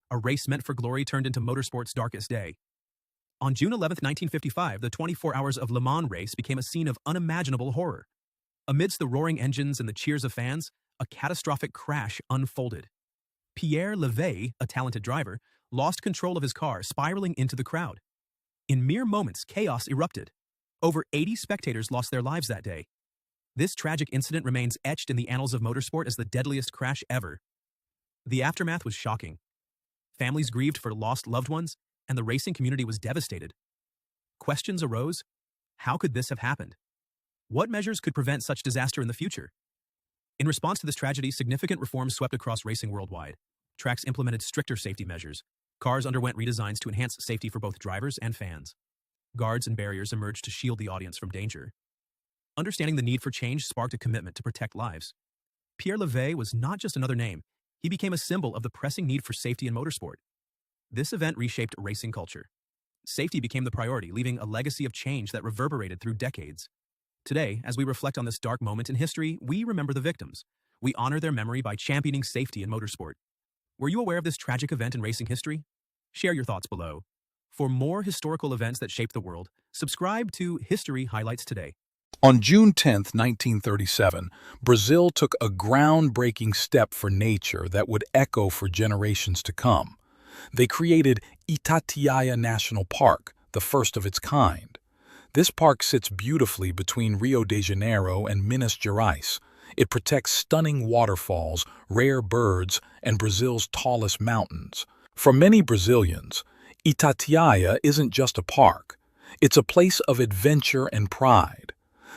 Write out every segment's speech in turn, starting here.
A race meant for glory turned into motorsport's darkest day. On June 11, 1955, the 24 Hours of Le Mans race became a scene of unimaginable horror. Amidst the roaring engines and the cheers of fans, a catastrophic crash unfolded. Pierre Levey, a talented driver, lost control of his car, spiraling into the crowd. In mere moments, chaos erupted. Over 80 spectators lost their lives that day. This tragic incident remains etched in the annals of motorsport as the deadliest crash ever. The aftermath was shocking. Families grieved for lost loved ones, and the racing community was devastated. Questions arose. How could this have happened? What measures could prevent such disaster in the future? In response to this tragedy, significant reforms swept across racing worldwide. Tracks implemented stricter safety measures. Cars underwent redesigns to enhance safety for both drivers and fans. Guards and barriers emerged to shield the audience from danger. Understanding the need for change sparked a commitment to protect lives. Pierre Levey was not just another name. He became a symbol of the pressing need for safety in motorsport. This event reshaped racing culture. Safety became the priority, leaving a legacy of change that reverberated through decades. Today, as we reflect on this dark moment in history, we remember the victims. We honor their memory by championing safety in motorsport. Were you aware of this tragic event in racing history? Share your thoughts below. For more historical events that shaped the world, subscribe to History Highlights Today. On June 10, 1937, Brazil took a groundbreaking step for nature that would echo for generations to come. They created Itatiaia National Park, the first of its kind. This park sits beautifully between Rio de Janeiro and Minas Gerais. It protects stunning waterfalls, rare birds, and Brazil's tallest mountains. For many Brazilians, Itatiaia isn't just a park. It's a place of adventure and pride.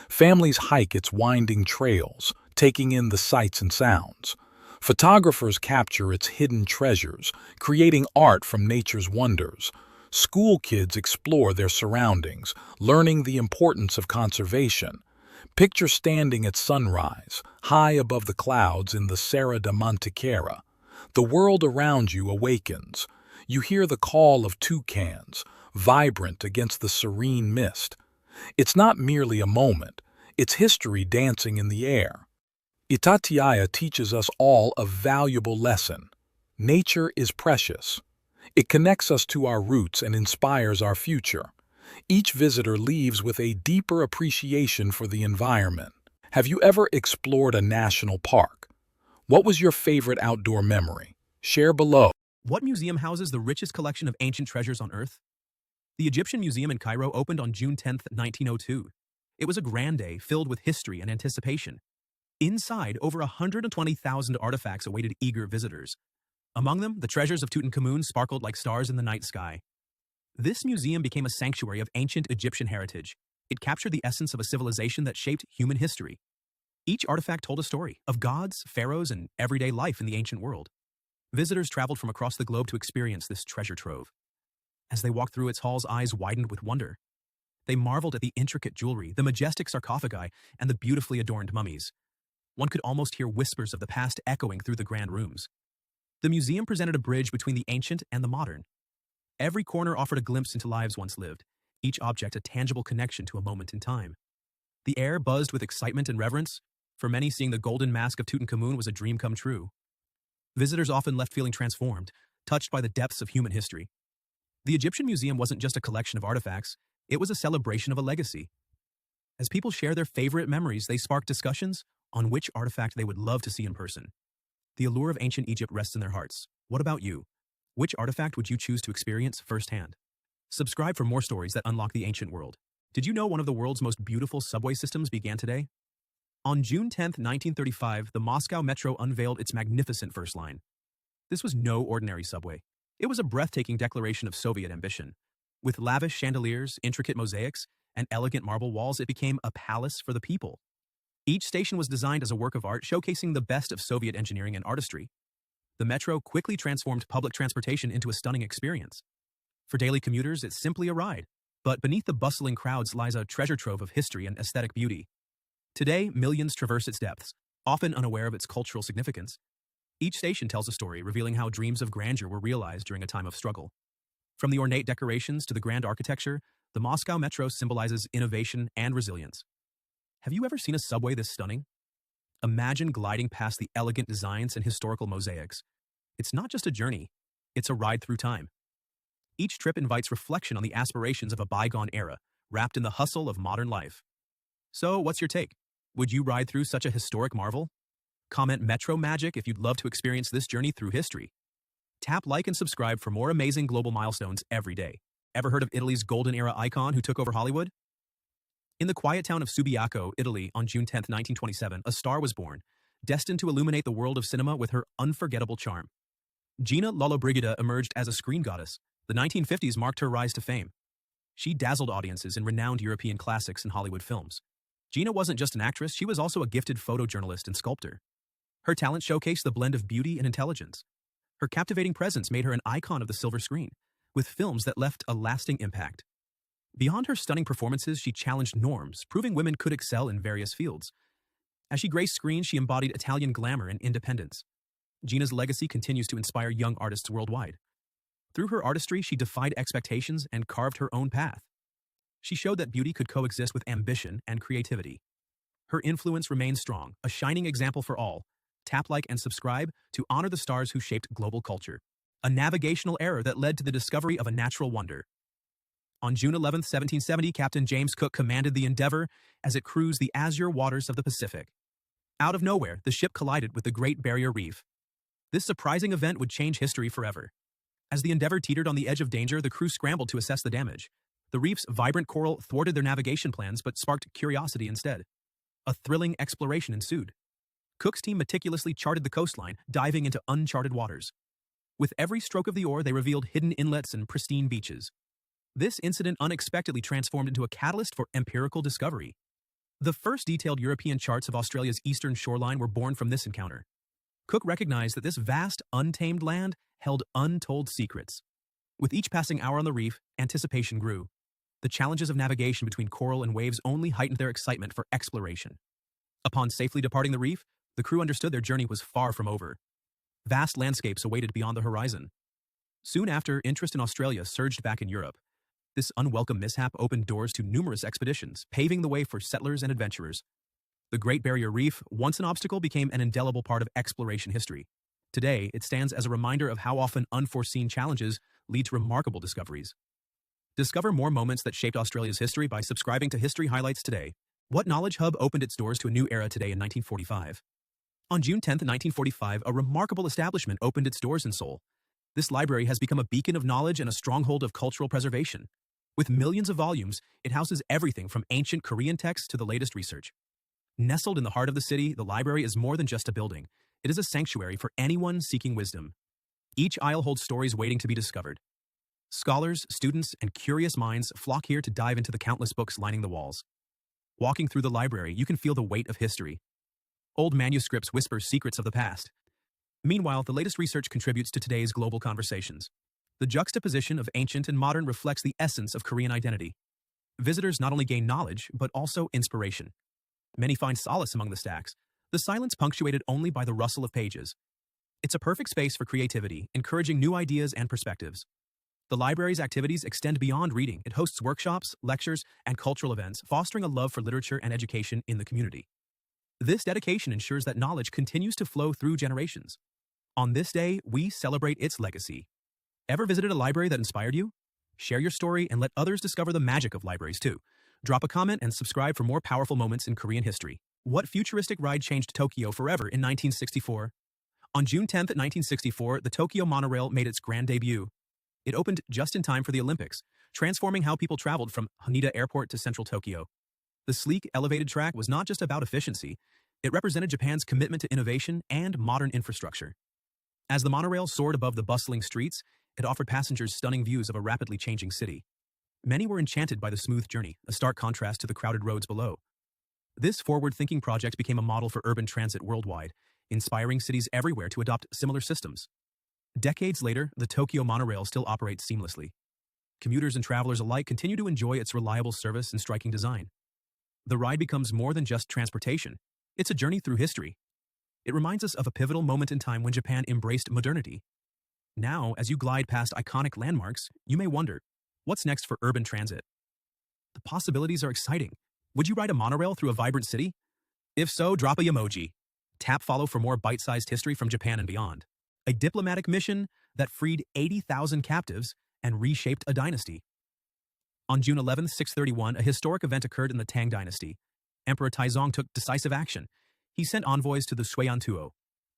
Families hike its winding trails, taking in the sights and sounds. Photographers capture its hidden treasures, creating art from nature's wonders. School kids explore their surroundings, learning the importance of conservation. Picture standing at sunrise, high above the clouds in the Serra da Mantiqueira. The world around you awakens. You hear the call of toucans, vibrant against the serene mist. It's not merely a moment, it's history dancing in the air. Itatiaia teaches us all a valuable lesson. Nature is precious. It connects us to our roots and inspires our future. Each visitor leaves with a deeper appreciation for the environment. Have you ever explored a national park? What was your favorite outdoor memory? Share below. What museum houses the richest collection of ancient treasures on Earth? The Egyptian Museum in Cairo opened on June 10, 1902. It was a grand day filled with history and anticipation. Inside, over 120,000 artifacts awaited eager visitors. Among them, the treasures of Tutankhamun sparkled like stars in the night sky. This museum became a sanctuary of ancient Egyptian heritage. It captured the essence of a civilization that shaped human history. Each artifact told a story of gods, pharaohs, and everyday life in the ancient world. Visitors traveled from across the globe to experience this treasure trove. As they walked through its halls, eyes widened with wonder. They marveled at the intricate jewelry, the majestic sarcophagi, and the beautifully adorned mummies. One could almost hear whispers of the past echoing through the grand rooms. The museum presented a bridge between the ancient and the modern. Every corner offered a glimpse into lives once lived, each object a tangible connection to a moment in time. The air buzzed with excitement and reverence. For many, seeing the golden mask of Tutankhamun was a dream come true. Visitors often left feeling transformed, touched by the depths of human history. The Egyptian Museum wasn't just a collection of artifacts, it was a celebration of a legacy. As people share their favorite memories, they spark discussions on which artifact they would love to see in person. The allure of ancient Egypt rests in their hearts. What about you? Which artifact would you choose to experience firsthand? Subscribe for more stories that unlock the ancient world. Did you know one of the world's most beautiful subway systems began today? On June 10, 1935, the Moscow Metro unveiled its magnificent first line. This was no ordinary subway. It was a breathtaking declaration of Soviet ambition. With lavish chandeliers, intricate mosaics, and elegant marble walls, it became a palace for the people. Each station was designed as a work of art, showcasing the best of Soviet engineering and artistry. The metro quickly transformed public transportation into a stunning experience. For daily commuters, it's simply a ride. But beneath the bustling crowds lies a treasure trove of history and aesthetic beauty. Today, millions traverse its depths, often unaware of its cultural significance. Each station tells a story, revealing how dreams of grandeur were realized during a time of struggle. From the ornate decorations to the grand architecture, the Moscow Metro symbolizes innovation and resilience. Have you ever seen a subway this stunning? Imagine gliding past the elegant designs and historical mosaics. It's not just a journey, It's a ride through time. Each trip invites reflection on the aspirations of a bygone era, wrapped in the hustle of modern life. So, what's your take? Would you ride through such a historic marvel? Comment Metro Magic if you'd love to experience this journey through history. Tap like and subscribe for more amazing global milestones every day. Ever heard of Italy's golden era icon who took over Hollywood? In the quiet town of Subiaco, Italy, on June 10, 1927, a star was born, destined to illuminate the world of cinema with her unforgettable charm. Gina Lollobrigida emerged as a screen goddess. The 1950s marked her rise to fame. She dazzled audiences in renowned European classics and Hollywood films. Gina wasn't just an actress, she was also a gifted photojournalist and sculptor. Her talent showcased the blend of beauty and intelligence. Her captivating presence made her an icon of the silver screen, with films that left a lasting impact. Beyond her stunning performances, she challenged norms, proving women could excel in various fields. As she graced screens, she embodied Italian glamour and independence. Gina's legacy continues to inspire young artists worldwide. Through her artistry, she defied expectations and carved her own path. She showed that beauty could coexist with ambition and creativity. Her influence remains strong, a shining example for all. Tap like and subscribe to honor the stars who shaped global culture. A navigational error that led to the discovery of a natural wonder. On June 11, 1770, Captain James Cook commanded the Endeavour as it cruised the azure waters of the Pacific. Out of nowhere, the ship collided with the Great Barrier Reef. This surprising event would change history forever. As the Endeavour teetered on the edge of danger, the crew scrambled to assess the damage. The reef's vibrant coral thwarted their navigation plans but sparked curiosity instead. A thrilling exploration ensued. Cook's team meticulously charted the coastline, diving into uncharted waters. With every stroke of the oar, they revealed hidden inlets and pristine beaches. This incident unexpectedly transformed into a catalyst for empirical discovery. The first detailed European charts of Australia's eastern shoreline were born from this encounter. Cook recognized that this vast, untamed land held untold secrets. With each passing hour on the reef, anticipation grew. The challenges of navigation between coral and waves only heightened their excitement for exploration. Upon safely departing the reef, the crew understood their journey was far from over. Vast landscapes awaited beyond the horizon. Soon after, interest in Australia surged back in Europe. This unwelcome mishap opened doors to numerous expeditions, paving the way for settlers and adventurers. The Great Barrier Reef, once an obstacle, became an indelible part of exploration history. Today, it stands as a reminder of how often unforeseen challenges lead to remarkable discoveries. Discover more moments that shaped Australia's history by subscribing to History Highlights today. What knowledge hub opened its doors to a new era today in 1945? On June 10, 1945, a remarkable establishment opened its doors in Seoul. This library has become a beacon of knowledge and a stronghold of cultural preservation. With millions of volumes, it houses everything from ancient Korean texts to the latest research. Nestled in the heart of the city, the library is more than just a building. It is a sanctuary for anyone seeking wisdom. Each aisle holds stories waiting to be discovered. Scholars, students, and curious minds flock here to dive into the countless books lining the walls. Walking through the library, you can feel the weight of history. Old manuscripts whisper secrets of the past. Meanwhile, the latest research contributes to today's global conversations. The juxtaposition of ancient and modern reflects the essence of Korean identity. Visitors not only gain knowledge, but also inspiration. Many find solace among the stacks, the silence punctuated only by the rustle of pages. It's a perfect space for creativity, encouraging new ideas and perspectives. The library's activities extend beyond reading. It hosts workshops, lectures, and cultural events, fostering a love for literature and education in the community. This dedication ensures that knowledge continues to flow through generations. On this day, we celebrate its legacy. Ever visited a library that inspired you? Share your story and let others discover the magic of libraries too. Drop a comment and subscribe for more powerful moments in Korean history. What futuristic ride changed Tokyo forever in 1964? On June 10, 1964, the Tokyo monorail made its grand debut. It opened just in time for the Olympics, transforming how people traveled from Haneda Airport to central Tokyo. The sleek, elevated track was not just about efficiency, it represented Japan's commitment to innovation and modern infrastructure. As the monorail soared above the bustling streets, it offered passengers stunning views of a rapidly changing city. Many were enchanted by the smooth journey, a stark contrast to the crowded roads below. This forward-thinking project became a model for urban transit worldwide, inspiring cities everywhere to adopt similar systems. Decades later, the Tokyo monorail still operates seamlessly. Commuters and travelers alike continue to enjoy its reliable service and striking design. The ride becomes more than just transportation. It's a journey through history. It reminds us of a pivotal moment in time when Japan embraced modernity. Now, as you glide past iconic landmarks, you may wonder, what's next for urban transit? The possibilities are exciting. Would you ride a monorail through a vibrant city? If so, drop a emoji. Tap follow for more bite-sized history from Japan and beyond. A diplomatic mission, that freed 80,000 captives and reshaped a dynasty. On June 11, 631, a historic event occurred in the Tang dynasty. Emperor Taizong took decisive action. He sent envoys to the Suiyantuo.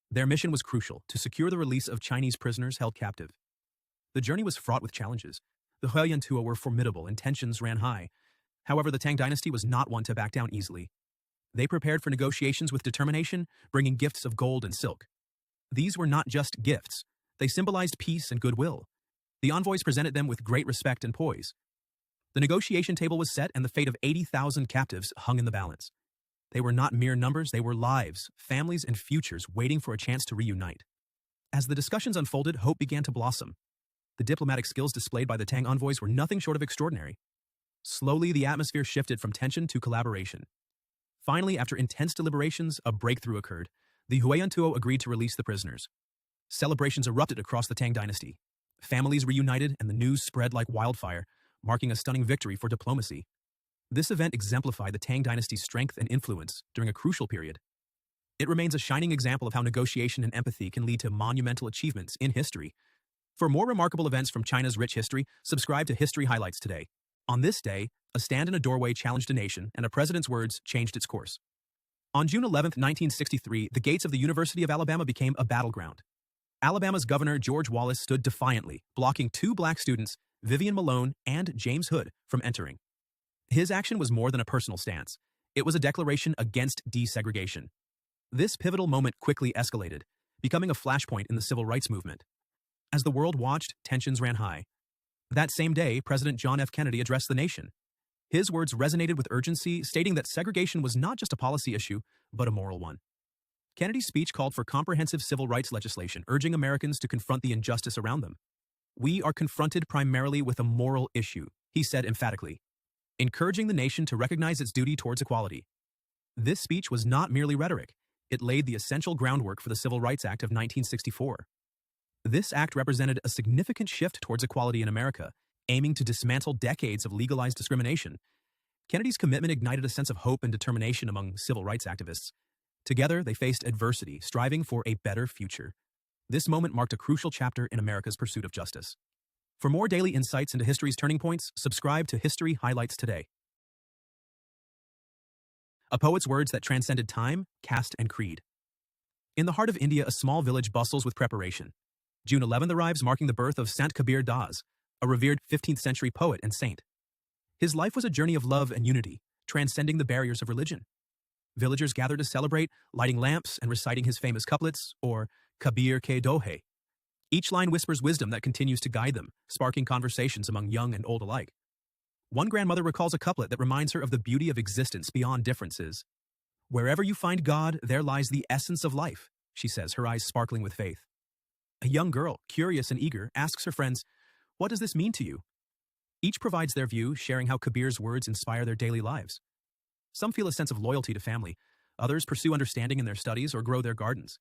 Their mission was crucial, to secure the release of Chinese prisoners held captive. The journey was fraught with challenges. The Huayantuo were formidable and tensions ran high. However, the Tang dynasty was not one to back down easily. They prepared for negotiations with determination, bringing gifts of gold and silk. These were not just gifts. They symbolized peace and goodwill. The envoys presented them with great respect and poise. The negotiation table was set and the fate of 80,000 captives hung in the balance. They were not mere numbers, they were lives, families, and futures waiting for a chance to reunite. As the discussions unfolded, hope began to blossom. The diplomatic skills displayed by the Tang envoys were nothing short of extraordinary. Slowly, the atmosphere shifted from tension to collaboration. Finally, after intense deliberations, a breakthrough occurred. The Huayantuo agreed to release the prisoners. Celebrations erupted across the Tang dynasty. Families reunited and the news spread like wildfire, marking a stunning victory for diplomacy. This event exemplified the Tang dynasty's strength and influence during a crucial period. It remains a shining example of how negotiation and empathy can lead to monumental achievements in history. For more remarkable events from China's rich history, subscribe to History Highlights today. On this day, a stand in a doorway challenged a nation, and a president's words changed its course. On June 11, 1963, the gates of the University of Alabama became a battleground. Alabama's Governor George Wallace stood defiantly, blocking two black students, Vivian Malone and James Hood, from entering. His action was more than a personal stance. It was a declaration against desegregation. This pivotal moment quickly escalated, becoming a flashpoint in the civil rights movement. As the world watched, tensions ran high. That same day, President John F. Kennedy addressed the nation. His words resonated with urgency, stating that segregation was not just a policy issue, but a moral one. Kennedy's speech called for comprehensive civil rights legislation, urging Americans to confront the injustice around them. "We are confronted primarily with a moral issue," he said emphatically, encouraging the nation to recognize its duty towards equality. This speech was not merely rhetoric. It laid the essential groundwork for the Civil Rights Act of 1964. This act represented a significant shift towards equality in America, aiming to dismantle decades of legalized discrimination. Kennedy's commitment ignited a sense of hope and determination among civil rights activists. Together, they faced adversity, striving for a better future. This moment marked a crucial chapter in America's pursuit of justice. For more daily insights into history's turning points, subscribe to History Highlights today. A poet's words that transcended time, caste, and creed. In the heart of India, a small village bustles with preparation. June 11th arrives, marking the birth of Sant Kabir Das, a revered 15th century poet and saint. His life was a journey of love and unity, transcending the barriers of religion. Villagers gather to celebrate, lighting lamps and reciting his famous couplets, or Kabir Ke Dohe. Each line whispers wisdom that continues to guide them, sparking conversations among young and old alike. One grandmother recalls a couplet that reminds her of the beauty of existence beyond differences. "Wherever you find God, there lies the essence of life," she says, her eyes sparkling with faith. A young girl, curious and eager, asks her friends, "What does this mean to you?" Each provides their view, sharing how Kabir's words inspire their daily lives. Some feel a sense of loyalty to family. Others pursue understanding in their studies or grow their gardens.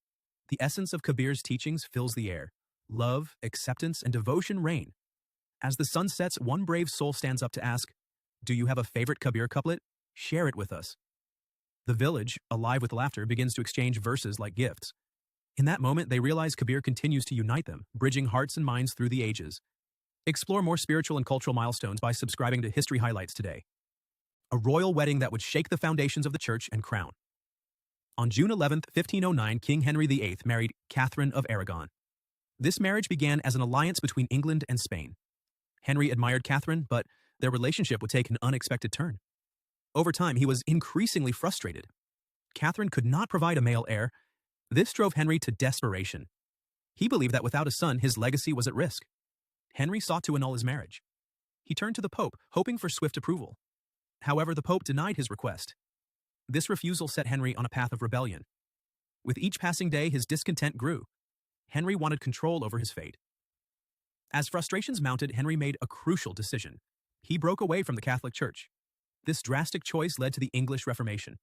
The essence of Kabir's teachings fills the air. Love, acceptance, and devotion reign. As the sun sets, one brave soul stands up to ask, "Do you have a favorite Kabir couplet? Share it with us." The village, alive with laughter, begins to exchange verses like gifts. In that moment, they realize Kabir continues to unite them, bridging hearts and minds through the ages. Explore more spiritual and cultural milestones by subscribing to History Highlights today. A royal wedding that would shake the foundations of the church and crown. On June 11th, 1509, King Henry VIII married Catherine of Aragon. This marriage began as an alliance between England and Spain. Henry admired Catherine, but their relationship would take an unexpected turn. Over time, he was increasingly frustrated. Catherine could not provide a male heir. This drove Henry to desperation. He believed that without a son, his legacy was at risk. Henry sought to annul his marriage. He turned to the Pope, hoping for swift approval. However, the Pope denied his request. This refusal set Henry on a path of rebellion. With each passing day, his discontent grew. Henry wanted control over his fate. As frustrations mounted, Henry made a crucial decision. He broke away from the Catholic Church. This drastic choice led to the English Reformation.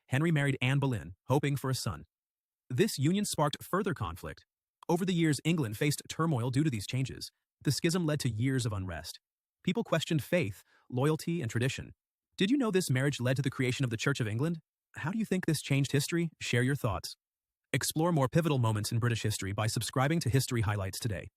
Henry married Anne Boleyn, hoping for a son. This union sparked further conflict. Over the years, England faced turmoil due to these changes. The schism led to years of unrest. People questioned faith, loyalty, and tradition. Did you know this marriage led to the creation of the Church of England? How do you think this changed history? Share your thoughts. Explore more pivotal moments in British history by subscribing to History Highlights today.